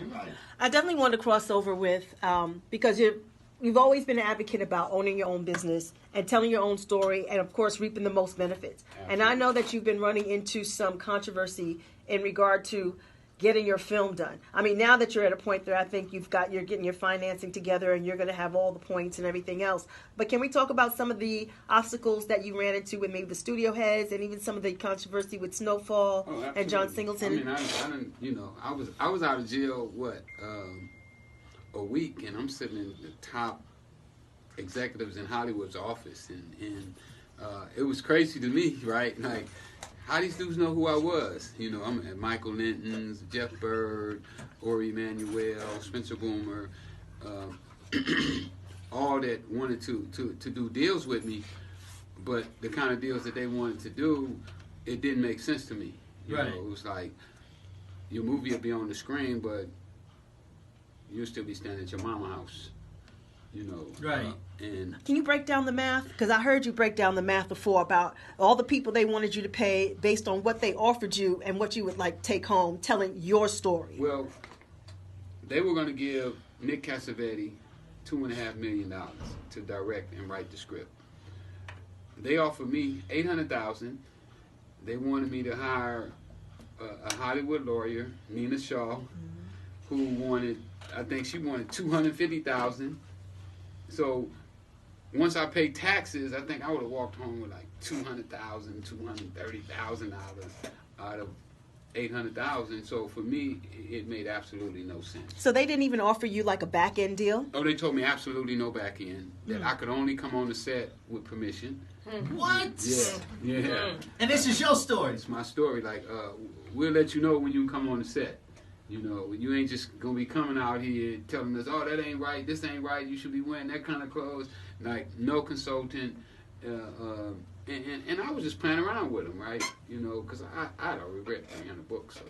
I definitely want to cross over with because you've always been an advocate about owning your own business and telling your own story, and of course reaping the most benefits. Absolutely. And I know that you've been running into some controversy in regard to getting your film done. I mean, now that you're at a point there, I think you're getting your financing together and you're going to have all the points and everything else. But can we talk about some of the obstacles that you ran into with maybe the studio heads and even some of the controversy with Snowfall and John Singleton? I mean, I didn't, I was out of jail a week, and I'm sitting in the top executives in Hollywood's office, and it was crazy to me, right? Like, how these dudes know who I was? I'm at Michael Linton's, Jeff Bird, Ori Emanuel, Spencer Boomer, all that wanted to do deals with me, but the kind of deals that they wanted to do, it didn't make sense to me. You know, it was like, your movie will be on the screen, but you'll still be standing at your mama's house. Right. And can you break down the math? Because I heard you break down the math before about all the people they wanted you to pay based on what they offered you and what you would like take home, telling your story. Well, they were going to give Nick Cassavetes $2.5 million to direct and write the script. They offered me $800,000. They wanted me to hire a Hollywood lawyer, Nina Shaw, who wanted, I think she wanted $250,000. So once I paid taxes, I think I would have walked home with like $200,000, $230,000 out of $800,000. So for me, it made absolutely no sense. So they didn't even offer you like a back end deal? Oh, they told me absolutely no back end. That I could only come on the set with permission. What? Yeah. And this is your story. It's my story. Like, we'll let you know when you come on the set. You ain't just gonna be coming out here telling us, oh, that ain't right, this ain't right, you should be wearing that kind of clothes. Like, no consultant. And I was just playing around with them, right? Because I'd already read the book, so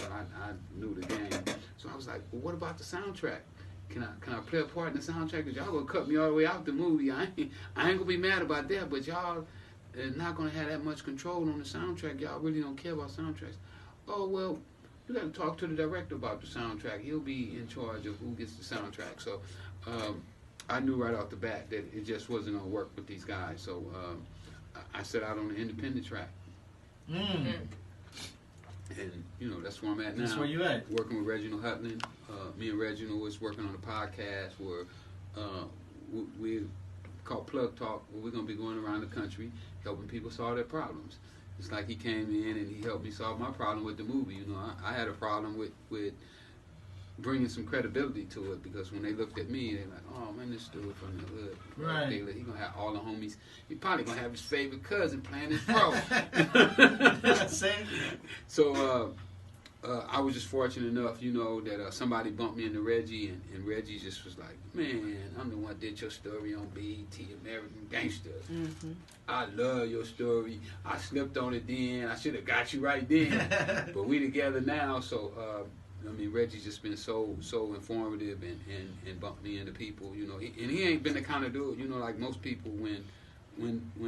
I knew the game. So I was like, well, what about the soundtrack? Can I play a part in the soundtrack? Because y'all gonna cut me all the way out the movie. I ain't gonna be mad about that, but y'all are not gonna have that much control on the soundtrack. Y'all really don't care about soundtracks. Oh, well, you got to talk to the director about the soundtrack. He'll be in charge of who gets the soundtrack. So I knew right off the bat that it just wasn't going to work with these guys. So I set out on the independent track. And, that's where I'm at now. That's where you at. Working with Reginald Hutland. Me and Reginald was working on a podcast where we called Plug Talk, where we're going to be going around the country helping people solve their problems. It's like he came in and he helped me solve my problem with the movie. I had a problem with bringing some credibility to it, because when they looked at me, they're like, oh, man, this dude from the hood. Right. He going to have all the homies. He probably going to have his favorite cousin playing his pro. So I was just fortunate enough, that somebody bumped me into Reggie, and Reggie just was like, man, I'm the one that did your story on BET, American Gangster. Mm-hmm. I love your story. I slipped on it then. I should have got you right then. But we together now, so, Reggie's just been so informative and bumped me into people, and he ain't been the kind of dude, like most people when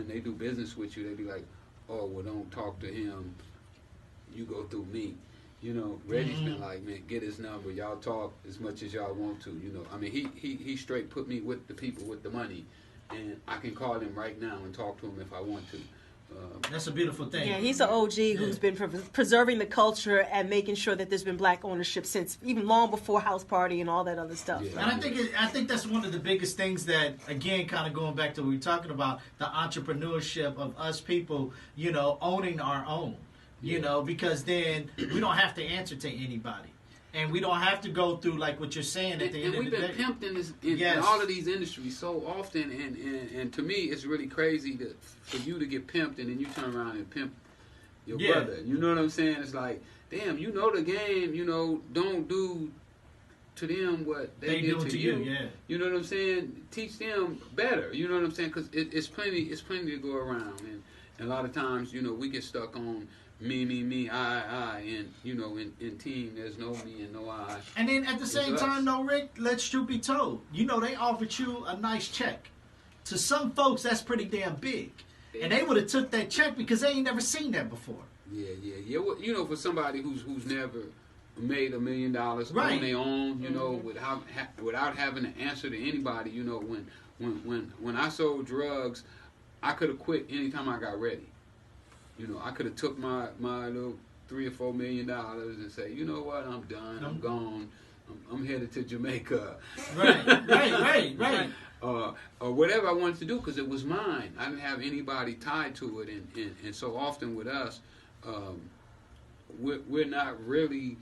they do business with you, they be like, oh, well, don't talk to him. You go through me. Reggie's been like, man, get his number. Y'all talk as much as y'all want to. He straight put me with the people with the money, and I can call him right now and talk to him if I want to. That's a beautiful thing. Yeah, he's an OG who's been preserving the culture and making sure that there's been black ownership since even long before House Party and all that other stuff. Yeah. And I think that's one of the biggest things that, again, kind of going back to what we were talking about, the entrepreneurship of us people, owning our own. Because then we don't have to answer to anybody. And we don't have to go through, like what you're saying at the end of the day. And we've been pimped in all of these industries so often. And to me, it's really crazy for you to get pimped and then you turn around and pimp your brother. You know what I'm saying? It's like, damn, the game, don't do to them what they did to you. Yeah. You know what I'm saying? Teach them better. You know what I'm saying? Because it's plenty to go around. And a lot of times, we get stuck on me, I, and in team, there's no me and no I. And then at the same time, though, Rick, let's truth be told, they offered you a nice check. To some folks, that's pretty damn big, and they would have took that check because they ain't never seen that before. Yeah. Well, for somebody who's never made $1 million Right. on their own, you know, without having to answer to anybody. You know, when I sold drugs, I could have quit anytime I got ready. You know, I could have took my little $3 or $4 million and say, you know what, I'm done, I'm gone, I'm headed to Jamaica. Right. Or whatever I wanted to do, because it was mine. I didn't have anybody tied to it, and so often with us, we're not really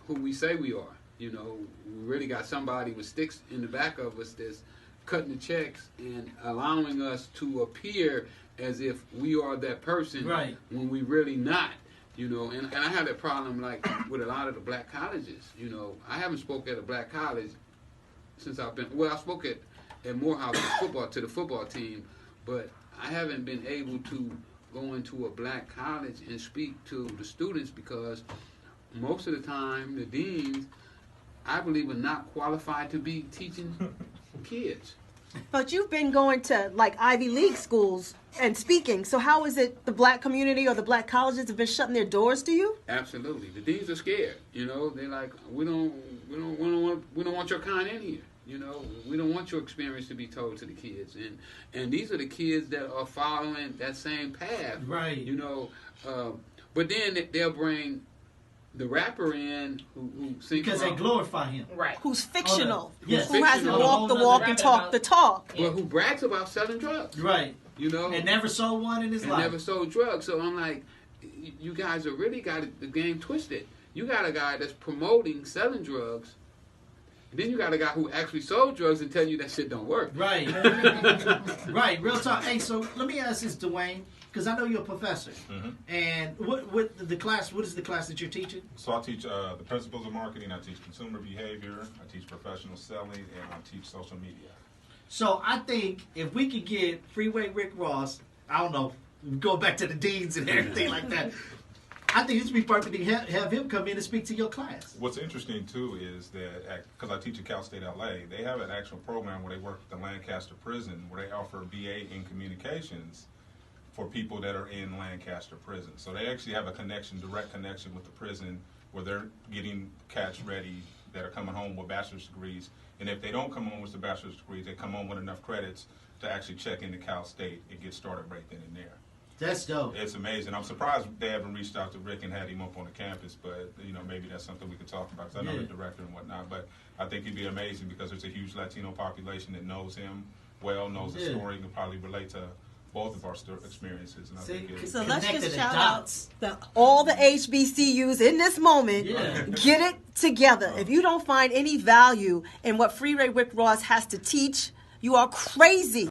who we say we are. You know, we really got somebody with sticks in the back of us that's cutting the checks and allowing us to appear as if we are that person when we really not. You know, and I have that problem like with a lot of the black colleges. You know, I haven't spoke at a black college since I've been. Well, I spoke at Morehouse to the football team, but I haven't been able to go into a black college and speak to the students because most of the time the deans, I believe, are not qualified to be teaching kids. But you've been going to like Ivy League schools and speaking. So how is it the black community or the black colleges have been shutting their doors to you? Absolutely, the deans are scared. You know, they're like, we don't want your kind in here. You know, we don't want your experience to be told to the kids, and these are the kids that are following that same path. Right. You know, but then they'll bring the rapper in who sings because they glorify him. Right. Who's fictional. Yes. Who hasn't Fictional. walked the walk and talked the talk. but who brags about selling drugs. Right. You know, And never sold one in his life. never sold drugs. So I'm like, you guys have really got the game twisted. You got a guy that's promoting selling drugs. Then you got a guy who actually sold drugs and tell you that shit don't work. Right. Right. Real talk. Hey, so let me ask this, Dwayne, because I know you're a professor. Mm-hmm. And what is the class that you're teaching? So I teach the principles of marketing, I teach consumer behavior, I teach professional selling, and I teach social media. So I think if we could get Freeway Rick Ross, I don't know, go back to the deans and everything like that, I think this would be perfect to have him come in and speak to your class. What's interesting, too, is that, because I teach at Cal State LA, they have an actual program where they work with the Lancaster prison, where they offer a BA in communications for people that are in Lancaster prison. So they actually have a direct connection with the prison, where they're getting cats ready that are coming home with bachelor's degrees. And if they don't come home with the bachelor's degrees, they come home with enough credits to actually check into Cal State and get started right then and there. That's dope. It's amazing. I'm surprised they haven't reached out to Rick and had him up on the campus, but maybe that's something we could talk about, because I know the director and whatnot. But I think he'd be amazing because there's a huge Latino population that knows him well, knows the story, and can probably relate to both of our experiences. And I think So let's Connected just the shout dots. out all the HBCUs in this moment. Yeah. Get it together. If you don't find any value in what Freeway Rick Ross has to teach, you are crazy.